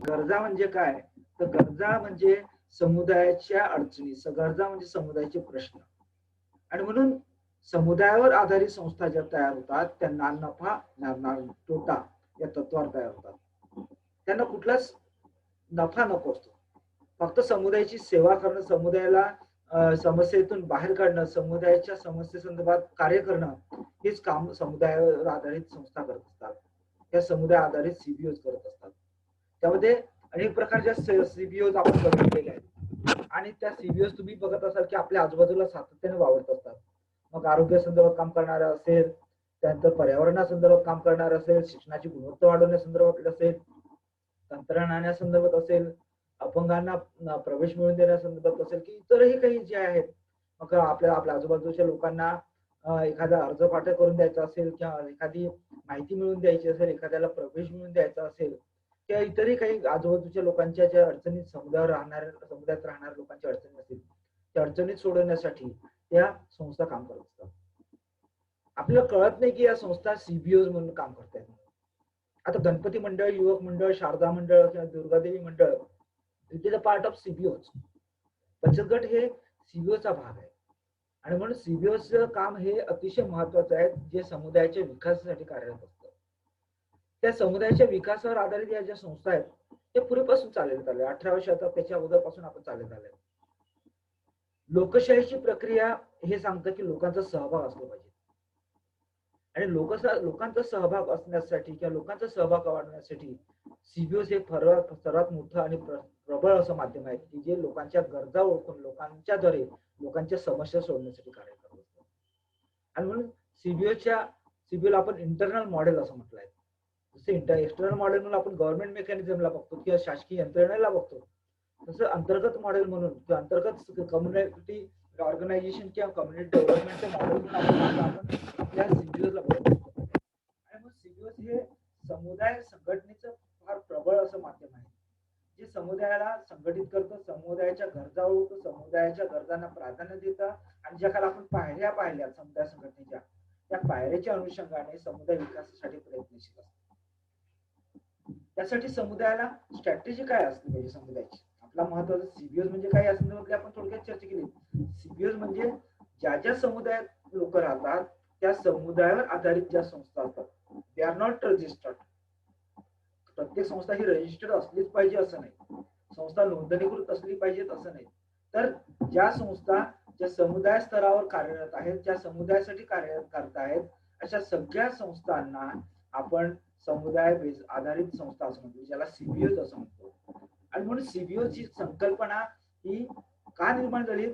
गरजा म्हणजे काय, तर गरजा म्हणजे समुदायाच्या अडचणी, गरजा म्हणजे समुदायाचे प्रश्न. आणि म्हणून समुदायावर आधारित संस्था ज्या तयार होतात त्यांना नफा ना तोटा या तत्वावर तयार होतात. त्यांना कुठलाच नफा नको असतो. फक्त समुदायाची सेवा करणं, समुदायाला समस्येतून बाहेर काढणं, समुदायाच्या समस्येसंदर्भात कार्य करणं, हेच काम समुदायावर आधारित संस्था करत असतात. त्या समुदाय आधारित सीबीओज करत असतात. त्यामध्ये अनेक प्रकारच्या सीबीओज आपण बघितलेल्या आहेत आणि त्या सीबीओज तुम्ही बघत असाल की आपल्या आजूबाजूला सातत्याने वावरत असतात. मग आरोग्य संदर्भात काम करणारं असेल, त्यानंतर पर्यावरणासंदर्भात काम करणारं असेल, शिक्षणाची गुणवत्ता वाढवण्यासंदर्भात असेल, तंत्रज्ञानासंदर्भात असेल, अपंगांना प्रवेश मिळवून देण्यासंदर्भात असेल की इतरही काही जे आहेत. मग आपल्या आजूबाजूच्या लोकांना एखादा अर्ज पाठक करून द्यायचा असेल किंवा एखादी माहिती मिळवून द्यायची असेल, एखाद्याला प्रवेश मिळवून द्यायचा असेल किंवा इतरही काही आजूबाजूच्या लोकांच्या ज्या अडचणीत समुदायात राहणाऱ्या लोकांच्या अडचणी असतील त्या अडचणीत सोडवण्यासाठी त्या संस्था काम करत असतात. आपल्याला कळत नाही की या संस्था सीबीओ म्हणून काम करतायत. आता गणपती मंडळ, युवक मंडळ, शारदा मंडळ किंवा दुर्गादेवी मंडळ, it is a part of CBOs. बचत गट हे सीबीओचा भाग आहे आणि म्हणून सीबीओचं काम हे अतिशय महत्वाचं आहे, जे समुदायाच्या विकासासाठी कार्यरत असतं. त्या समुदायाच्या विकासावर आधारित या ज्या संस्था आहेत ते पूर्वीपासून चालत आल्या. 18व्या शतकाच्या अगोदरपासून आपण चालत आलोय. लोकशाहीची प्रक्रिया हे सांगतं की लोकांचा सहभाग असला पाहिजे आणि लोकांचा सहभाग असण्यासाठी किंवा लोकांचा सहभाग वाढवण्यासाठी सीबीओस हे सर्वात मोठं आणि प्रबळ असं माध्यम आहे की जे लोकांच्या गरजा ओळखून लोकांच्याद्वारे लोकांच्या समस्या सोडवण्यासाठी कार्य करत असतं. आणि म्हणून सीबीओला आपण इंटरनल मॉडेल असं म्हटलंय. जसे एक्सटर्नल मॉडेल म्हणून आपण गव्हर्नमेंट मेकॅनिझमला बघतो किंवा शासकीय यंत्रणेला बघतो, तसं अंतर्गत मॉडेल म्हणून किंवा अंतर्गत कम्युनिटी ऑर्गनायझेशन किंवा कम्युनिटी डेव्हलपमेंटचे मॉडेल म्हणून आपण आपल्या सीबीओला बघतो. आणि मग सीबीओ हे समुदाय संघटनेचं फार प्रबळ असं माध्यम आहे, जे समुदायाला संघटित करतं, समुदायाच्या गरजा ओळखतं, समुदायाच्या गरजांना प्राधान्य देतं आणि ज्या काल आपण पायऱ्या पाहिल्या समुदाय संघटनेच्या, त्या पायऱ्याच्या अनुषंगाने समुदाय विकासासाठी प्रयत्नशील असतात. त्यासाठी समुदायाला स्ट्रॅटेजी काय असते पाहिजे समुदायाची. आपला महत्वाचा सीबीओ म्हणजे काय यासंदर्भात आपण थोडक्यात चर्चा केली. सीबीओ म्हणजे ज्या समुदायात लोक राहतात त्या समुदायावर आधारित ज्या संस्था असतात, दे आर नॉट रजिस्टर्ड. प्रत्येक संस्था ही रजिस्टर्ड असलीच पाहिजे असं नाही, संस्था नोंदणीकृत असली पाहिजेत असं नाही. तर ज्या संस्था ज्या समुदाय स्तरावर कार्यरत आहेत, ज्या समुदायासाठी कार्यरत करत आहेत, अशा सगळ्या संस्थांना आपण समुदाय आधारित संस्था असं म्हणतो, ज्याला सीबीओ असं म्हणतो. आणि म्हणून सीबीओची संकल्पना ही का निर्माण झाली,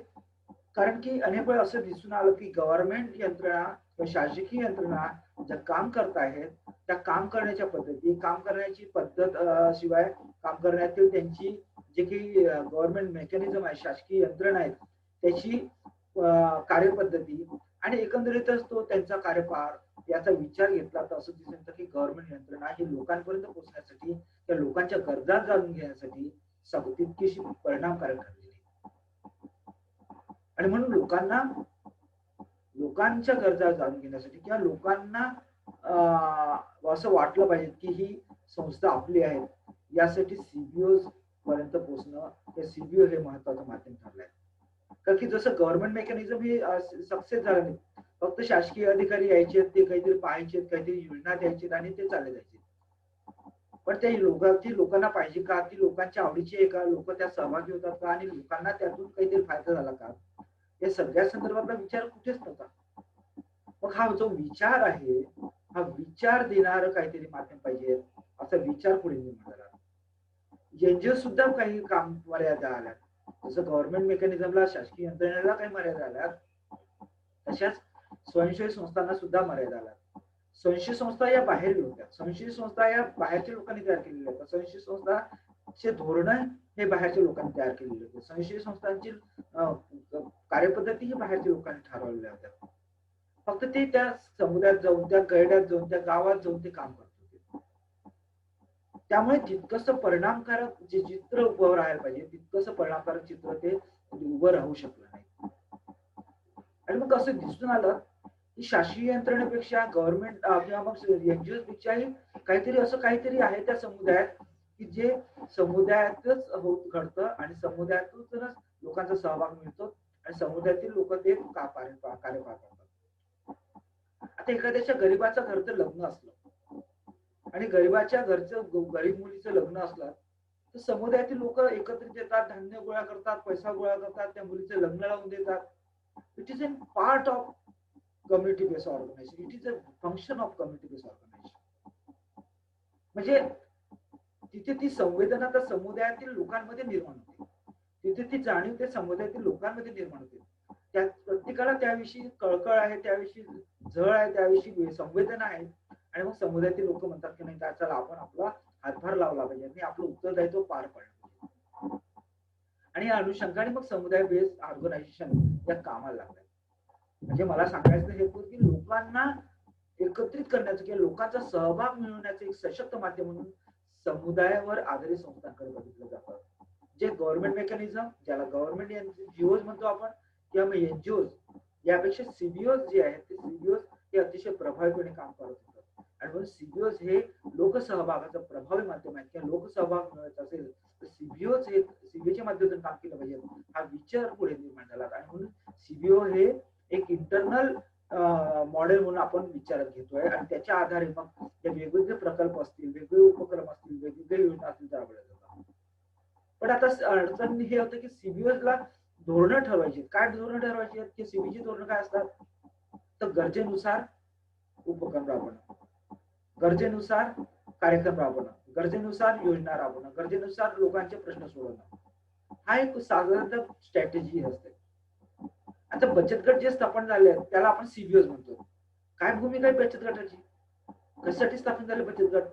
कारण की अनेक वेळ असं दिसून आलं की गव्हर्नमेंट यंत्रणा किंवा शासकीय यंत्रणा ज्या काम करत आहेत त्या काम करण्याच्या पद्धती, काम करण्याची पद्धत शिवाय काम करण्यातील त्यांची जे काही गव्हर्नमेंट मेकॅनिझम आहे, शासकीय यंत्रणा आहेत, त्याची कार्यपद्धती आणि एकंदरीतच तो त्यांचा कार्यभार याचा विचार घेतला तर असं दिसून येतं की गव्हर्नमेंट यंत्रणा ही लोकांपर्यंत पोहोचण्यासाठी त्या लोकांच्या गरजा जाणून घेण्यासाठी तितकीशी परिणामकारक ठरलेली आहे. आणि म्हणून लोकांच्या गरजा जाणून घेण्यासाठी किंवा लोकांना असं वाटलं पाहिजे की ही संस्था आपली आहे, यासाठी सीबीओ पर्यंत पोहोचणं हे सीबीओ हे महत्वाचं माध्यम ठरलंय. कारण की जसं गव्हर्नमेंट मेकॅनिझम हे सक्सेस झालं नाही, फक्त शासकीय अधिकारी यायचे, ते काहीतरी पाहायचे, काहीतरी योजना द्यायचे आणि ते चालले जायचे. पण त्या लोकांना पाहिजे का, ती लोकांच्या आवडीची आहे का, लोक त्यात सहभागी होतात का आणि लोकांना त्यातून काहीतरी फायदा झाला का, या सगळ्या संदर्भातला विचार कुठेच नव्हता. मग हा जो विचार आहे, हा विचार देणारं काहीतरी माध्यम पाहिजे, असा विचार पुढे निर्माण झाला. एनजीओ सुद्धा काही काम मर्यादा आल्या, जसं गव्हर्नमेंट मेकॅनिझमला शासकीय यंत्रणेला काही मर्यादा आल्या, तशाच स्वयंसेवी संस्थांना सुद्धा मर्यादा आल्या. स्वयंसेवी संस्था या बाहेर होत्या, स्वयंसेवी संस्था या बाहेरच्या लोकांनी तयार केलेल्या होत्या, स्वयंसेवी संस्थाचे धोरण हे बाहेरच्या लोकांनी तयार केलेले होते, स्वयंसेवी संस्थांची कार्यपद्धती ही बाहेरच्या लोकांनी ठरवलेल्या होत्या. फक्त ते त्या समुदायात जाऊन, त्या गैड्यात जाऊन, त्या गावात जाऊन ते काम करत होते. त्यामुळे तितकंसं परिणामकारक जे चित्र उभं राहायला पाहिजे तितकंसं परिणामकारक चित्र ते उभं राहू शकलं नाही. आणि मग असं दिसून आलं की शासकीय यंत्रणेपेक्षा गव्हर्नमेंट किंवा मग एनजीओ पेक्षाही काहीतरी असं काहीतरी आहे त्या समुदायात की जे समुदायातच होत घडतं आणि समुदायातूनच लोकांचा सहभाग मिळतो आणि समुदायातील लोक ते कार्य पार पाडतात. आता एखाद्याच्या गरीबाचं घरचं लग्न असलं आणि गरीबाच्या घरचं गरीब मुलीचं लग्न असलं तर समुदायातील लोक एकत्रित येतात, धान्य गोळा करतात, पैसा गोळा करतात, त्या मुलीचं लग्न लावून देतात. It is a part of community based organisation. It is a function of community based organisation. म्हणजे तिथे ती संवेदना त्या समुदायातील लोकांमध्ये निर्माण होते. तिथे ती जाणीव त्या समुदायातील लोकांमध्ये निर्माण होते. त्या प्रत्येकाला त्याविषयी कळकळ आहे, त्याविषयी झळ आहे, त्याविषयी संवेदना आहे आणि मग समुदायातील लोक म्हणतात की नाही काय चला आपण आपला हातभार लावला पाहिजे आणि आपलं उत्तरदायित्व पार पाडलं पाहिजे. आणि या अनुषंगाने मग समुदाय बेस्ड ऑर्गनायझेशन या कामाला लागतात. म्हणजे मला सांगायचं हेतू की लोकांना एकत्रित करण्याचं किंवा लोकांचा सहभाग मिळवण्याचं एक सशक्त माध्यम म्हणून समुदायावर आधारित संस्थांकडे बघितलं जातं. जे गव्हर्नमेंट मेकॅनिझम, ज्याला गव्हर्नमेंट एनजीओ म्हणतो आपण किंवा मग एनजीओ, यापेक्षा सीबीओ जे आहेत ते सीबीओ हे अतिशय प्रभावीपणे काम करत होतात. आणि म्हणून सीबीओ हे लोकसहभागाचं प्रभावी माध्यम आहे किंवा लोकसहभाग मिळत असेल तर सीबीओच हे सीबीओच्या माध्यमातून काम केलं पाहिजे हा विचार पुढे निर्माण झाला. आणि म्हणून सीबीओ हे एक इंटरनल मॉडेल म्हणून आपण विचारात घेतोय आणि त्याच्या आधारे मग ते वेगवेगळे प्रकल्प असतील, वेगवेगळे उपक्रम असतील, वेगवेगळे योजना असतील त्या राबवल्या जातात. पण आता अडचण हे होतं की सीबीओला धोरणं ठरवायची. काय धोरणं ठरवायची आहेत की सीबीची धोरणं काय असतात तर गरजेनुसार उपक्रम राबवणं, गरजेनुसार कार्यक्रम राबवणं, गरजेनुसार योजना राबवणं, गरजेनुसार लोकांचे प्रश्न सोडवणं, हा एक साधारण स्ट्रॅटेजी असते. आता बचत गट जे स्थापन झाले आहेत त्याला आपण सीबीओ म्हणतो. काय भूमिका आहे बचत गटाची, कशासाठी स्थापन झाले बचत गट,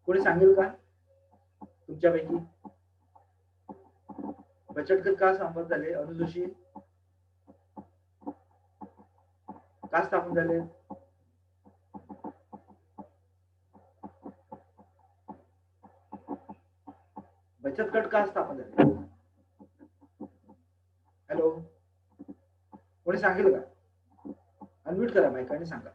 कोणी सांगेल का तुमच्यापैकी? बचत गट का स्थापन झाले? अनुजोशी, का स्थापन झाले? बचत गट का स्थापन झाले? हॅलो, कोणी सांगेल का? अनम्यूट करा माईक आणि सांगा.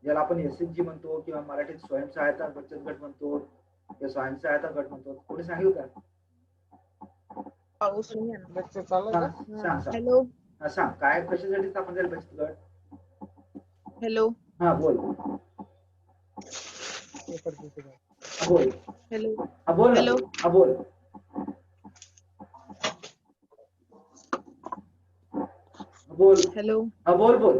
ज्याला आपण एसएचजी म्हणतो किंवा मराठीत स्वयंसहायता बचत गट म्हणतो किंवा स्वयंसहायता गट म्हणतो, कोणी सांगेल का? हॅलो, सांग काय कशासाठी स्थापन झाले बचत गट? हॅलो, हा बोल बोल. हॅलो, हा बोल हॅलो. हा बोल. बोल. हॅलो. हा बोल बोल.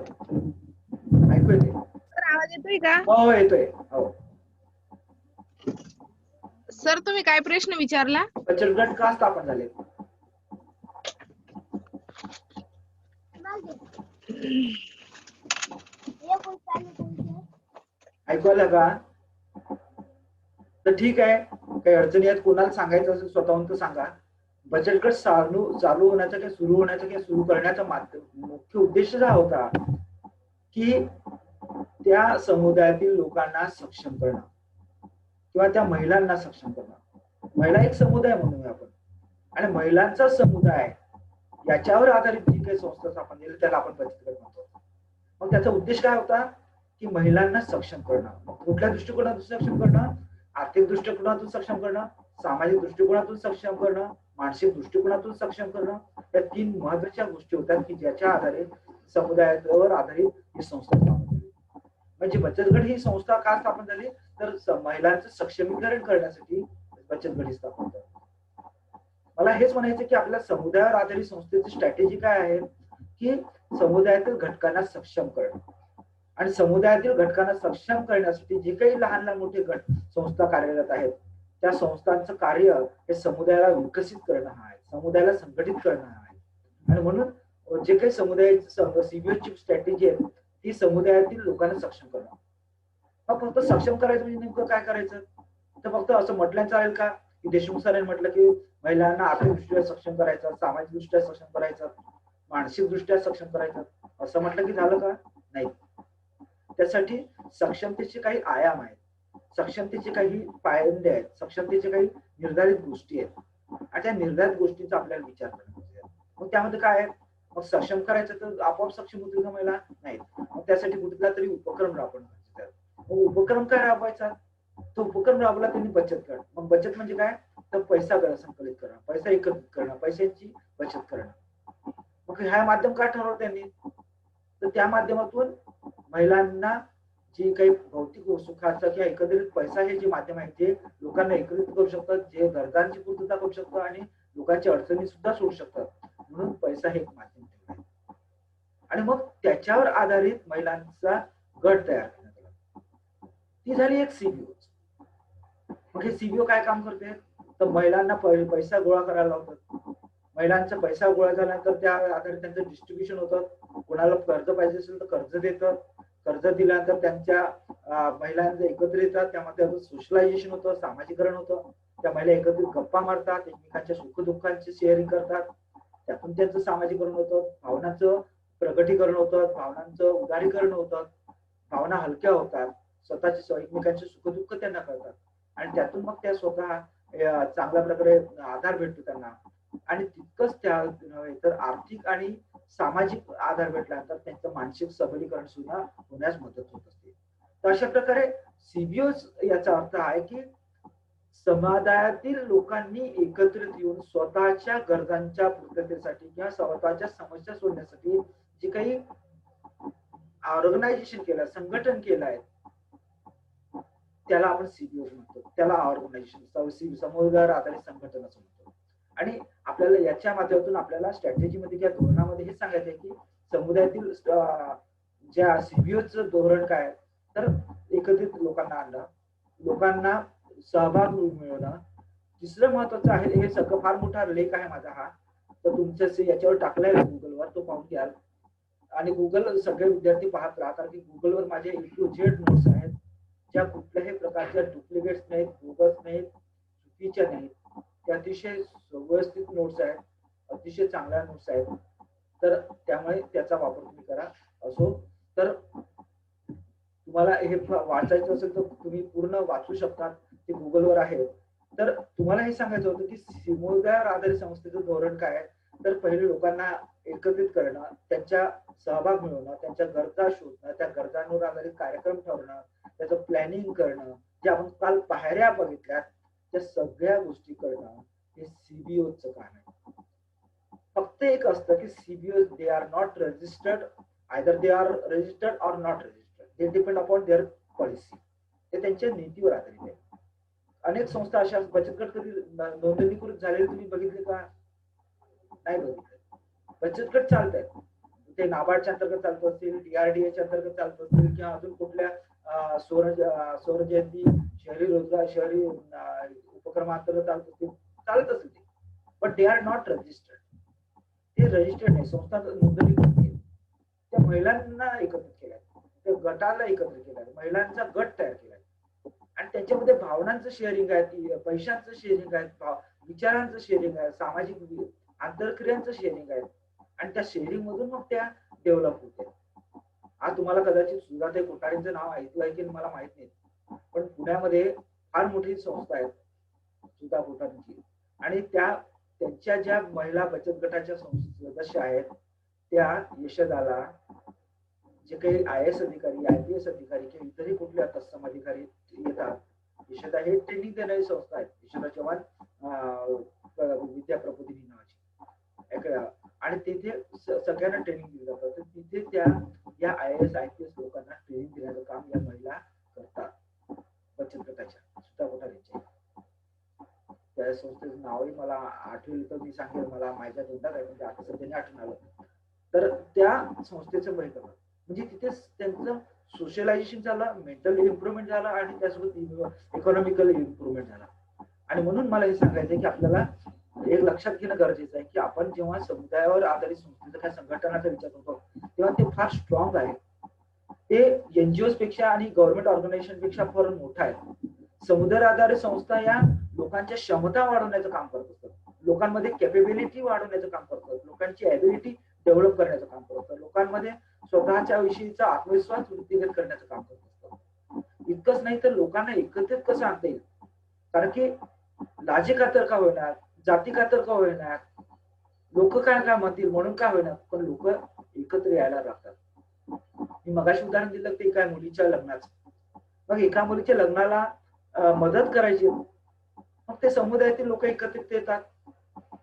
ऐकू येते? सर आवाज येतोय का? हो येतोय. हो. सर तुम्ही काय प्रश्न विचारला? बचत गट का स्थापन झाले? ऐकू आलं का? तर ठीक आहे, काही अडचणी आहेत, कोणाला सांगायचं असेल स्वतःहून तर सांगा. बचत गट चालू होण्याचा किंवा सुरू होण्याचा किंवा सुरू करण्याचा मुख्य उद्देश हा होता की त्या समुदायातील लोकांना सक्षम करणं किंवा त्या महिलांना सक्षम करणं. महिला एक समुदाय म्हणूया आपण आणि महिलांचा समुदाय याच्यावर आधारित जी काही संस्था स्थापन केली त्याला आपण बचत गट म्हणतो. मग त्याचा उद्देश काय होता की महिलांना सक्षम करणं. मग कुठल्या दृष्टिकोनातून सक्षम करणं? आर्थिक दृष्टिकोनातून सक्षम करणं, सामाजिक दृष्टिकोनातून सक्षम करणं, मानसिक दृष्टिकोनातून सक्षम करणं. या 3 महत्वाच्या गोष्टी होत्या की ज्याच्या आधारे समुदायावर आधारित ही संस्था स्थापन झाली. म्हणजे बचत गट ही संस्था का स्थापन झाली तर महिलांचं सक्षमीकरण करण्यासाठी बचत गट स्थापन झाली. मला हेच म्हणायचं की आपल्या समुदायावर आधारित संस्थेची स्ट्रॅटेजी काय आहे की समुदायातील घटकांना सक्षम करणं आणि समुदायातील घटकांना सक्षम करण्यासाठी जे काही लहान लहान मोठे गट संस्था कार्यरत आहेत त्या संस्थांचं कार्य हे समुदायाला विकसित करणं आहे, समुदायाला संघटित करणं आहे. आणि म्हणून जे काही समुदाय सीबीओची स्ट्रॅटेजी आहे ती समुदायातील लोकांना सक्षम करणं. मग फक्त सक्षम करायचं म्हणजे नेमकं काय करायचं तर फक्त असं म्हटलं चालेल का की देशमुख सरांनी म्हटलं की महिलांना आर्थिकदृष्ट्या सक्षम करायचं, सामाजिक दृष्ट्या सक्षम करायचं, मानसिक दृष्ट्या सक्षम करायचं असं म्हटलं की झालं का? नाही. त्यासाठी सक्षमतेचे काही आयाम आहेत, सक्षमतेचे काही पायंडे आहेत, सक्षमतेचे काही निर्धारित गोष्टी आहेत आणि त्या निर्धारित गोष्टींचा आपल्याला विचार करणं. मग त्यामध्ये काय आहे? मग सक्षम करायचं तर आपोआप सक्षम होतील का महिला? नाही. मग त्यासाठी कुठला तरी उपक्रम राबवणं. उपक्रम काय राबवायचा? तो उपक्रम राबवला त्यांनी बचत गट. मग बचत म्हणजे काय? तर पैसा संकलित करणं, पैसा एकत्रित करणं, पैशांची बचत करणं. मग ह्या माध्यम का ठरवलं त्यांनी? तर त्या माध्यमातून महिलांना जे काही भौतिक सुखाचं किंवा एकत्रित पैसा हे जे माध्यम आहे ते लोकांना एकत्रित करू शकतात, जे गरजांची पूर्तता करू शकतात आणि लोकांची अडचणी सुद्धा सोडू शकतात. म्हणून पैसा हे एक माध्यम ठेवलं आहे. आणि मग त्याच्यावर आधारित महिलांचा गट तयार करण्यात आला. ती झाली एक सीबीओ. मग हे सीबीओ काय काम करते? तर महिलांना पैसा गोळा करायला लावतात. महिलांचा पैसा गोळा झाल्यानंतर त्या आधारे त्यांचं डिस्ट्रीब्युशन होतं. कोणाला कर्ज पाहिजे असेल तर कर्ज देतं. कर्ज दिल्यानंतर त्यांच्या महिलांचं एकत्र येतात. त्यामध्ये सोशलायझेशन होतं, सामाजिकरण होतं. त्या महिला एकत्रित गप्पा मारतात, एकमेकांच्या सुखदुःखांची शेअरिंग करतात. त्यातून त्यांचं सामाजिकरण होतं, भावनांचं प्रगटीकरण होतं, भावनांचं उदारीकरण होतं, भावना हलक्या होतात, स्वतःचे एकमेकांचे सुखदुःख त्यांना कळतात आणि त्यातून मग त्या स्वतः चांगल्या प्रकारे आधार भेटतो त्यांना. आणि तितकंच त्या नव्हे तर आर्थिक आणि सामाजिक आधार भेटल्यानंतर त्यांचं मानसिक सबलीकरण सुद्धा होण्यास मदत होत असते. तर अशा प्रकारे सीबीओ याचा अर्थ आहे की समुदायातील लोकांनी एकत्रित येऊन स्वतःच्या गरजांच्या पूर्ततेसाठी किंवा स्वतःच्या समस्या सोडण्यासाठी जे काही ऑर्गनायझेशन केलं, संघटन केलं आहे, त्याला आपण सीबीओ म्हणतो. त्याला ऑर्गनायझेशन, समुदायावर आधारित संघटन असं म्हणतो. आणि आपल्याला याच्या माध्यमातून आपल्याला स्ट्रॅटेजीमध्ये किंवा धोरणामध्ये हे सांगायचं आहे की समुदायातील ज्या सीबीओचं धोरण काय, तर एकत्रित लोकांना आणणं, लोकांना सहभाग मिळवणं. तिसरं महत्वाचं आहे, हे सगळं फार मोठा लेख आहे माझा हा, तर तुमच्या याच्यावर टाकलाय गुगलवर, तो पाहून घ्याल. आणि गुगल सगळे विद्यार्थी पाहत राहतात की गुगलवर माझे A to Z नोट्स आहेत, ज्या कुठल्याही प्रकारच्या डुप्लिकेट्स नाहीत, बोगस नाहीत, चुकीच्या नाहीत. त्या अतिशय व्यवस्थित नोट्स आहेत, अतिशय चांगल्या नोट्स आहेत. तर त्यामुळे त्याचा वापर तुम्ही करा. असो तर तुम्हाला हे वाचायचं असेल तर तुम्ही पूर्ण वाचू शकता, ते गुगलवर आहे. तर तुम्हाला हे सांगायचं होतं की समुदायावर आधारित संस्थेचं धोरण काय आहे, तर पहिले लोकांना एकत्रित करणं, त्यांच्या सहभाग मिळवणं, त्यांच्या गरजा शोधणं, त्या गरजांवर आधारित कार्यक्रम ठरवणं, त्याचं प्लॅनिंग करणं, जे आपण काल पायऱ्या बघितल्या, त्या सगळ्या गोष्टी करणं हे सीबीओचं काम आहे. फक्त एक असतं की CBO they are not registered, either they are registered or not registered, they depend upon their policy. ते त्यांच्या नीतीवर आधारित आहे. अनेक संस्था अशा बचत गट कधी नोंदणीकृत झालेले तुम्ही बघितले का? नाही बघितले. बचत गट चालत आहेत, ते नाबार्डच्या अंतर्गत चालत असतील, DRDAच्या अंतर्गत चालत असतील किंवा अजून कुठल्या स्वरजयंती शहरी रोजगार शहरी उपक्रमांतर्गत चालत असतील, चालत असतील ते, but they are not registered. ते रजिस्टर्ड नाही, संस्था नोंदणीकृत नाही. त्या महिलांना एकत्रित केल्या, त्या गटाला एकत्रित केल्या, महिलांचा गट तयार केला आणि त्याच्यामध्ये भावनांचं शेअरिंग आहे, पैशांचं शेअरिंग आहे, विचारांचं शेअरिंग आहे, सामाजिक आंतरक्रियांचं शेअरिंग आहे आणि त्या शेअरिंग मधून मग त्या डेव्हलप होते. आज तुम्हाला कदाचित सुधाताई कोठारेंचं नाव ऐकलं आहे की मला माहित नाही, पण पुण्यामध्ये फार मोठी संस्था आहे सुधा कोठारेंची आणि त्यांच्या ज्या महिला बचत गटाच्या सदस्य आहेत त्या यशदाला जे काही IAS अधिकारी, IPS अधिकारी किंवा इतरही कुठल्या तत्सम अधिकारी येतात, यशदा हे ट्रेनिंग देणारी संस्था आहे, यशदा चव्हाण विद्या प्रबोधिनी नावाची, आणि तिथे सगळ्यांना ट्रेनिंग दिलं जातं. तर तिथे त्या या IAS IPS लोकांना ट्रेनिंग देण्याचं काम या महिला करतात बचत गटाच्या, सुधा कोठारेंच्या. त्या संस्थेचं नावही मला आठवलं तर मी सांगेल, मला माझ्या तोंडात आहे म्हणजे आता सध्याने आठवण आलं. तर त्या संस्थेचं बळी करतात म्हणजे तिथे त्यांचं सोशलायझेशन झालं, मेंटल इम्प्रुव्हमेंट झाला आणि त्यासोबत इकॉनॉमिकल इम्प्रुव्हमेंट झाला. आणि म्हणून मला हे सांगायचं की आपल्याला एक लक्षात घेणं गरजेचं आहे की आपण जेव्हा समुदायावर आधारित संस्थेचा काय संघटनाचा विचार करतो तेव्हा ते फार स्ट्रॉंग आहे. ते NGOs पेक्षा आणि गव्हर्नमेंट ऑर्गनायझेशन पेक्षा फार मोठा आहे. समुदाय आधारित संस्था या लोकांच्या क्षमता वाढवण्याचं काम करत असतात, लोकांमध्ये कॅपेबिलिटी वाढवण्याचं काम करतात, लोकांची ॲबिलिटी डेव्हलप करण्याचं काम करतात, लोकांमध्ये स्वतःच्या विषयीचा आत्मविश्वास वृद्धिंगत करण्याचं काम करत असतात. इतकंच नाही तर लोकांना एकत्रित कसं आणता येईल, कारण की लाजे खातर का होणार, जाती खातर का होणार, लोक काय म्हणतील म्हणून काय होणार, पण लोक एकत्र यायला लागतात. मी मगाशी उदाहरण दिलं ते काय मुलीच्या लग्नाचं, मग एका मुलीच्या लग्नाला मदत करायची, मग ते समुदायातील लोक एकत्रित येतात.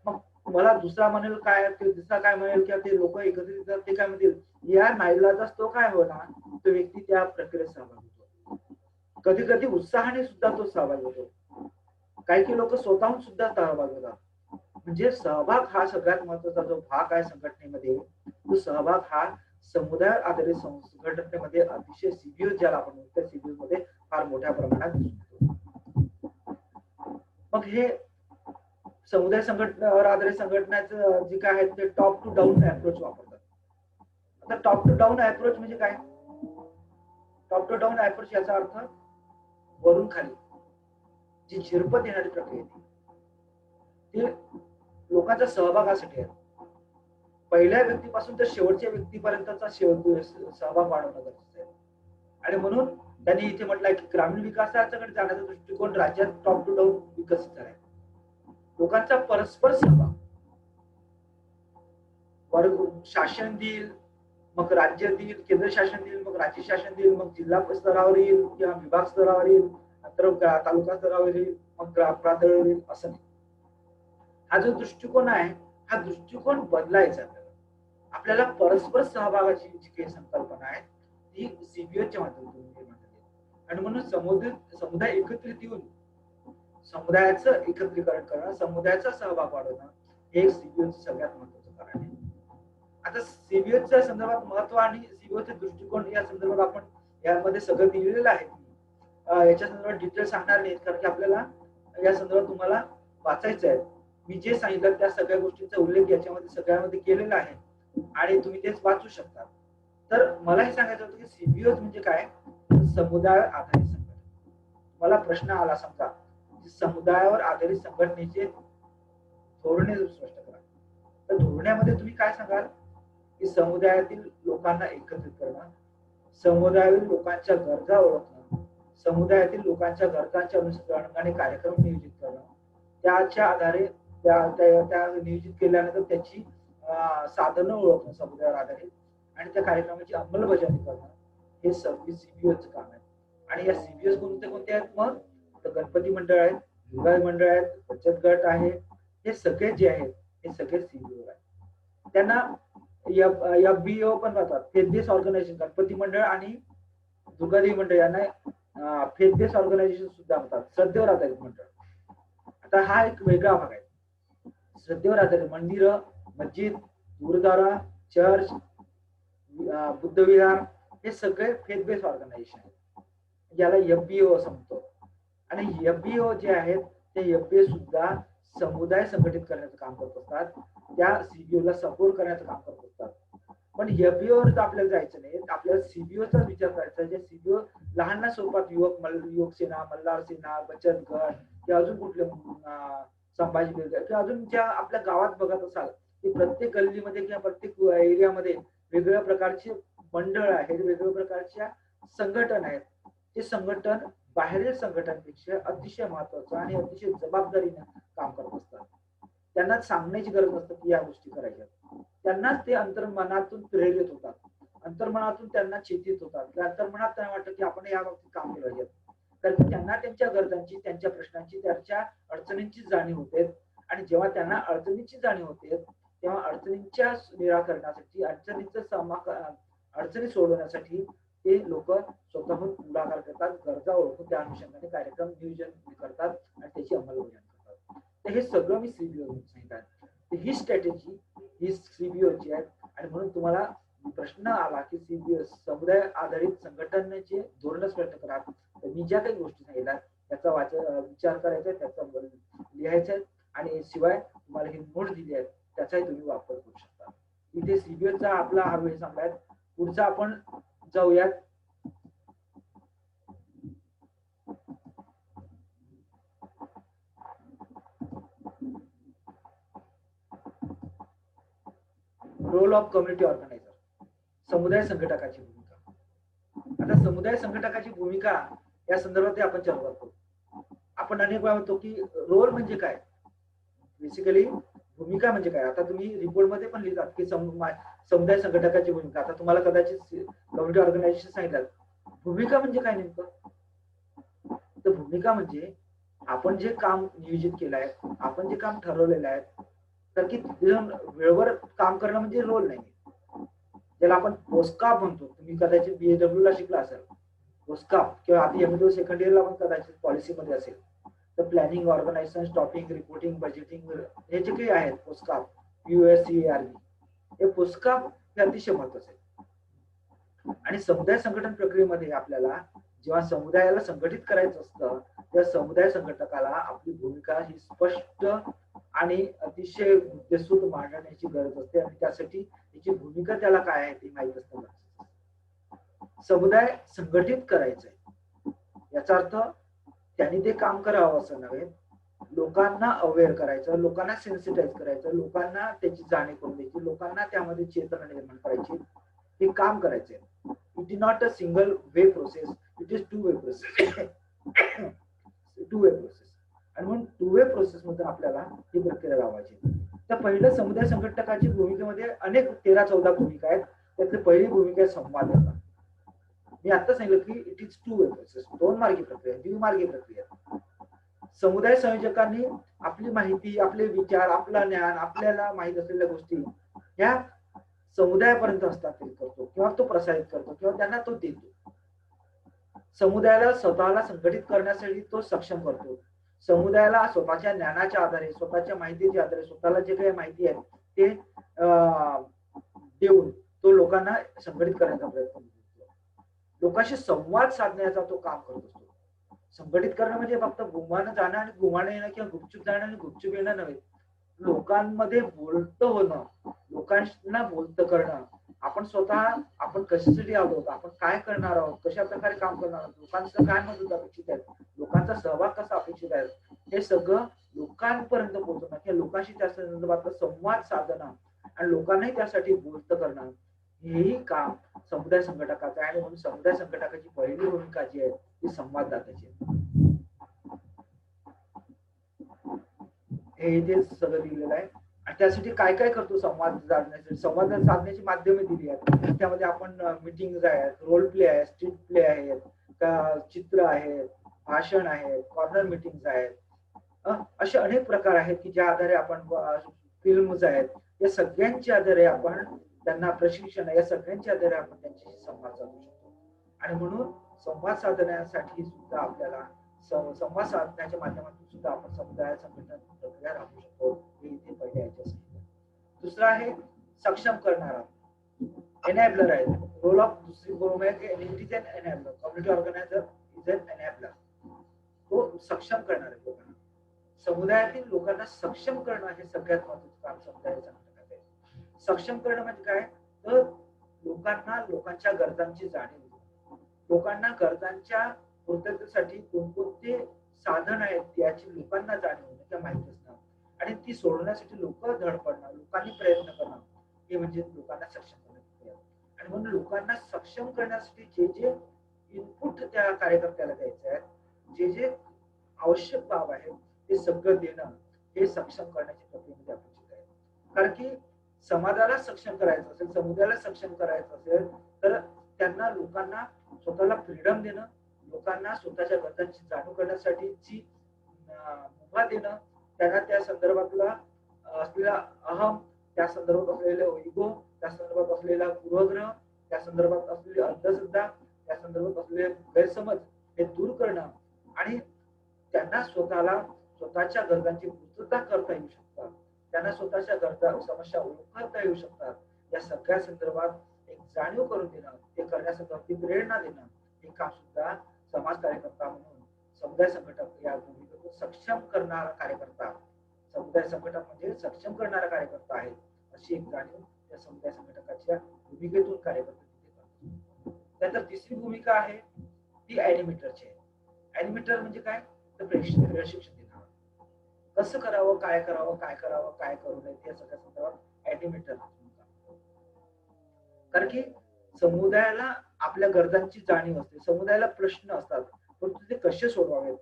मग मला दुसरा म्हणेल काय, ते दुसरा काय म्हणेल, किंवा ते लोक एकत्रित येतात ते काय म्हणतील, या नाईलाजास तो काय होणार, तो व्यक्ती त्या प्रक्रियेत सहभागी होतो. कधी कधी उत्साहाने सुद्धा तो सहभागी होतो. काही लोक स्वतःहून सुद्धा सहभागी होतात. म्हणजे सहभाग हा सगळ्यात महत्वाचा जो भाग आहे संघटनेमध्ये, तो सहभाग हा समुदाय आधारित संघटनेमध्ये अतिशय सीबीओ ज्याला आपण म्हणतो, सीबीओ मध्ये फार मोठ्या प्रमाणात दिसून येतो. मग हे समुदाय संघटनेवर आधारित संघटनाचं जे काय आहे ते टॉप टू डाऊन अप्रोच वापरतात. आता टॉप टू डाऊन अप्रोच म्हणजे काय? टॉप टू डाऊन अप्रोच याचा अर्थ वरून खाली जी झिरपत येणारी प्रक्रिया ती लोकांच्या सहभागासाठी आहे. पहिल्या व्यक्तीपासून तर शेवटच्या व्यक्तीपर्यंतचा सहभाग वाढवणं गरजेचं आहे. आणि म्हणून त्यांनी इथे म्हटलंय की ग्रामीण विकासाकडे जाण्याचा दृष्टिकोन राज्यात टॉप टू डाऊन विकसित झालाय. लोकांचा परस्पर सहभाग, वर्ग शासन देईल, मग राज्य देईल, केंद्र शासन देईल, मग राज्य शासन देईल, मग जिल्हा स्तरावर येईल किंवा विभाग स्तरावर येईल, नंतर तालुका स्तरावर येईल, मग पातळीवर येईल, असं नाही. हा जो दृष्टिकोन आहे हा दृष्टिकोन बदलायचा. आपल्याला परस्पर सहभागाची जी काही संकल्पना आहे ती सीबीओच्या माध्यमातून निर्माण झाली. आणि म्हणून समुदाय एकत्रित येऊन समुदायाचं एकत्रीकरण करणं, समुदायाचा सहभाग वाढवणं हे सीबीओचं सगळ्यात महत्वाचं कारण आहे. आता सीबीओच्या संदर्भात महत्व आणि सीबीओचे दृष्टिकोन या संदर्भात आपण यामध्ये सगळं दिलेलं आहे. याच्या संदर्भात डिटेल सांगणार नाहीत, कारण की आपल्याला या संदर्भात तुम्हाला वाचायचं आहे. मी जे सांगितलं त्या सगळ्या गोष्टींचा उल्लेख याच्यामध्ये सगळ्यामध्ये केलेला आहे आणि तुम्ही तेच वाचू शकता. तर मला हे सांगायचं होतं की सीबीओ म्हणजे काय, समुदाय आधारित संघटना. मला प्रश्न आला समजा समुदायावर आधारित संघटनेचे धोरणे स्पष्ट करा, तर धोरणामध्ये तुम्ही काय सांगाल की समुदायातील लोकांना एकत्रित करणं, समुदायातील लोकांच्या गरजा ओळखणं, समुदायातील लोकांच्या गरजांच्या अनुषंगाने कार्यक्रम नियोजित करणं, त्याच्या आधारे त्या नियोजित केल्यानंतर त्याची साधनं ओळखणं समुदायावर आधारित आणि त्या कार्यक्रमाची अंमलबजावणी करणं, हे सगळी सीबीओचं काम आहे. आणि या सीबीओ कोणते आहेत? मग गणपती मंडळ आहेत, विभाग मंडळ आहेत, बचत गट आहे, हे सगळे जे आहेत हे सगळे सीबीओ आहेत. त्यांना एफबीओ पण राहतात, फेथ बेस्ड ऑर्गनायझेशन. गणपती मंडळ आणि दुर्गादेवी मंडळ यांना फेथ बेस्ड ऑर्गनायझेशन सुद्धा म्हणतात, श्रद्धेवर आधारित मंडळ. आता हा एक वेगळा भाग आहे. श्रद्धेवर आधारित मंदिर, मस्जिद, गुरुद्वारा, चर्च, बुद्धविहार हे सगळे फेथ बेस्ड ऑर्गनायझेशन आहेत, ज्याला एफबीओ असं म्हणतो. आणि एफबीओ जे आहेत ते एफबीओ सुद्धा समुदाय संघटित करण्याचं काम करत असतात, त्या सीबीओला सपोर्ट करण्याचं काम करत असतात. पण एफबीओवर आपल्याला जायचं नाही, आपल्याला सीबीओचा विचार करायचा. जे सीबीओ लहान स्वरूपात युवक सेना, मल्हार सेना, बचत गट किंवा अजून कुठले संभाजी ब्रिगेड किंवा अजून ज्या आपल्या गावात बघत असाल की प्रत्येक गल्लीमध्ये किंवा प्रत्येक एरियामध्ये वेगवेगळ्या प्रकारचे मंडळ आहेत, वेगवेगळ्या प्रकारच्या संघटन आहेत. ते संघटन बाहेरील संघटनांपेक्षा अतिशय महत्वाचं आणि अतिशय जबाबदारीने काम करत असतात. त्यांना सांगण्याची गरज नसते की या गोष्टी करायच्या, त्यांनाच ते अंतर्मनातून प्रेरित होतात, अंतर्मनातून त्यांना चेतित होतात, अंतर्मनात त्यांना वाटतं की आपण या बाबतीत काम केलं पाहिजे. कारण त्यांना त्यांच्या गरजांची, त्यांच्या प्रश्नांची, त्यांच्या अडचणींची जाणीव होते. आणि जेव्हा त्यांना अडचणीची जाणीव होते तेव्हा अडचणींच्या निराकरणासाठी, अडचणी सोडवण्यासाठी ते लोक स्वतःहून पुढाकार करतात, गरजा ओळखून त्या अनुषंगाने कार्यक्रम नियोजन करतात आणि त्याची अंमलबजावणी करतात. तर हे सगळं मी सीबीओ सांगितलं. ही स्ट्रॅटेजी ही सीबीओची आहे. आणि म्हणून तुम्हाला प्रश्न आला की सीबीओ समुदाय आधारित संघटनेचे धोरण स्पष्ट करा, तर मी ज्या काही गोष्टी सांगितल्या त्याचा विचार करायचा, त्याचा लिहायचा आणि शिवाय तुम्हाला ही नोट दिली आहे त्याचाही तुम्ही वापर करू शकता. इथे सीबीओचा आपला हा वेळ संपलाय. पुढचा आपण जाऊयात रोल ऑफ कम्युनिटी ऑर्गनायझर, समुदाय संघटकाची भूमिका. आता समुदाय संघटकाची भूमिका या संदर्भात आपण चर्चा करू. आपण अनेक वेळा म्हणतो की रोल म्हणजे काय, बेसिकली भूमिका म्हणजे काय. आता तुम्ही रिपोर्ट मध्ये पण लिहितात की समुदाय संघटकाची भूमिका. आता तुम्हाला कदाचित कम्युनिटी ऑर्गनायझेशन सांगितलं, भूमिका म्हणजे काय नेमकं. तर भूमिका म्हणजे आपण जे काम नियोजित केलं आहे, आपण जे काम ठरवलेलं आहे, तर की तिथे जाऊन वेळेवर काम करणं म्हणजे रोल नाही. ज्याला आपण पोस्टकाप म्हणतो, तुम्ही कदाचित BAW ला शिकला असाल. पोस्टकाप किंवा आता MBA सेकंड इयरला पण कदाचित पॉलिसीमध्ये असेल. तर planning, organisation, staffing, reporting, budgeting हे जे काही आहेत पोस्टकाप, USCARB, हे पोस्टकाप हे अतिशय महत्वाचं आहे. आणि समुदाय संघटन प्रक्रियेमध्ये आपल्याला जेव्हा समुदायाला संघटित करायचं असतं, त्या समुदाय संघटकाला आपली भूमिका ही स्पष्ट आणि अतिशय मुद्देसूद मांडण्याची गरज असते आणि त्यासाठी त्याची भूमिका त्याला काय आहे ते माहीत असतं. समुदाय संघटित करायचं आहे याचा अर्थ त्यांनी ते काम करावं असं नव्हे, लोकांना अवेअर करायचं, लोकांना सेन्सिटाईज करायचं, लोकांना त्याची जाणीव करून द्यायची, लोकांना त्यामध्ये चेतना निर्माण करायची, हे काम करायचंय. It is not a single way process, it is two way process. आणि म्हणून टू वे प्रोसेस मध्ये आपल्याला ही प्रक्रिया लावायची. तर पहिलं समुदाय संघटकाची भूमिकेमध्ये अनेक 13-14 भूमिका आहेत. त्यातली पहिली भूमिका आहे संवाद. मी आता सांगितलं की it is two way process, 2 मार्गी प्रक्रिया, द्विमार्गी प्रक्रिया. समुदाय संयोजकांनी आपली माहिती, आपले विचार, आपलं ज्ञान, आपल्याला माहित असलेल्या गोष्टी ह्या समुदायापर्यंत हस्तांतरित करतो किंवा तो प्रसारित करतो किंवा त्यांना तो देतो. समुदायाला स्वतःला संघटित करण्यासाठी तो सक्षम करतो. समुदायाला स्वतःच्या ज्ञानाच्या आधारे, स्वतःच्या माहितीच्या आधारे, स्वतःला जे काही माहिती आहे ते देऊन तो लोकांना संघटित करण्याचा प्रयत्न करतो. लोकांशी संवाद साधण्याचा तो काम करत असतो. संघटित करणं म्हणजे फक्त गुमानं जाणं आणि गुमानं येणं किंवा गुपचूप जाणं आणि गुपचूप येणं नव्हे. लोकांमध्ये बोलतं होणं, लोकांना बोलतं करणं. आपण स्वतः आपण कशासाठी आहोत, आपण काय करणार आहोत, कशा प्रकारे काम करणार आहोत, लोकांचं काय मदत अपेक्षित आहे, लोकांचा सहभाग कसा अपेक्षित आहे, हे सगळं लोकांपर्यंत पोहोचवणं किंवा लोकांशी त्या संदर्भातलं संवाद साधणं आणि लोकांनाही त्यासाठी बोलतं करणं, हेही काम समुदाय संघटकाचं आहे. आणि म्हणून समुदाय संघटकाची पहिली भूमिका जी आहे ती संवाददात्याची आहे. हे इथे सगळं दिलेलं आहे. आणि त्यासाठी काय काय करतो संवाद साधण्यासाठी, संवाद साधण्याची माध्यमे दिली आहेत. त्यामध्ये आपण मीटिंग आहेत, रोल प्ले आहे, स्ट्रीट प्ले आहेत, चित्र आहेत, भाषण आहेत, कॉर्नर मीटिंग आहेत, असे अनेक प्रकार आहेत की ज्या आधारे आपण फिल्म्स आहेत, या सगळ्यांच्या आधारे आपण त्यांना प्रशिक्षण, या सगळ्यांच्या आधारे आपण त्यांच्याशी संवाद साधू शकतो. आणि म्हणून संवाद साधण्यासाठी सुद्धा आपल्याला संवाद साधण्याच्या माध्यमातून सुद्धा आपण समुदाय संघटन प्रक्रिया राबवू शकतो. हे इथे पहिले याच्या. दुसरा आहे सक्षम करणारा, एनॅबलर आहे. रोल ऑफ दुसरी भूमिका is an enabler, community organiser is an enabler. तो सक्षम करणार आहे लोकांना, समुदायातील लोकांना सक्षम करणं हे सगळ्यात महत्त्वाचं काम समुदाय संघटकाचं आहे. सक्षम करणं म्हणजे काय, तर लोकांना लोकांच्या गरजांची जाणीव, लोकांना गरजांच्या पूर्ततेसाठी कोणकोणते साधन आहेत त्याची लोकांना जाणीव होणं किंवा माहिती असणं आणि ती सोडवण्यासाठी लोक धडपडणं, लोकांनी प्रयत्न करणं, हे म्हणजे लोकांना सक्षम करणं. आणि म्हणून लोकांना सक्षम करण्यासाठी जे जे इनपुट त्या कार्यकर्त्याला द्यायचे आहेत, जे जे आवश्यक बाब आहे ते सगळं देणं हे सक्षम करण्याची प्रक्रियेमध्ये अपेक्षित आहे. कारण की समाजाला सक्षम करायचं असेल, समुदायाला सक्षम करायचं असेल तर त्यांना लोकांना स्वतःला फ्रीडम देणं, लोकांना स्वतःच्या गरजांची जाणीव करण्यासाठीची मुभा देणं, त्यांना त्या संदर्भातला असलेला अहम, त्या संदर्भात असलेला इगो, त्या संदर्भात असलेला पूर्वग्रह, त्या संदर्भात असलेली अंधश्रद्धा, त्या संदर्भात असलेले गैरसमज हे दूर करणं आणि त्यांना स्वतःच्या गरजांची पूर्तता करता येऊ शकतात, त्यांना स्वतःच्या गरजा समस्या ओळखता येऊ शकतात, या सगळ्या संदर्भात एक जाणीव करून देणं, ते करण्यासाठी प्रेरणा देणं, हे काम सुद्धा समाज कार्यकर्ता म्हणून समुदाय संघटक या भूमिकेतून सक्षम करणारा कार्यकर्ता, समुदाय संघटक म्हणजे सक्षम करणारा कार्यकर्ता आहे, अशी एक जाणीव त्या समुदाय संघटकाच्या भूमिकेतून कार्यकर्ते करतात. त्यानंतर तिसरी भूमिका आहे ती ऍनिमेटरची आहे. ऍनिमेटर म्हणजे काय, तर प्रशिक्षण देणार, कसं करावं, काय करावं, काय करावं, काय करू नये, त्या सगळ्या संदर्भात ऍनिमेटर. कारण की समुदायाला आपल्या गरजांची जाणीव असते, समुदायाला प्रश्न असतात, परंतु ते कसे सोडवावेत,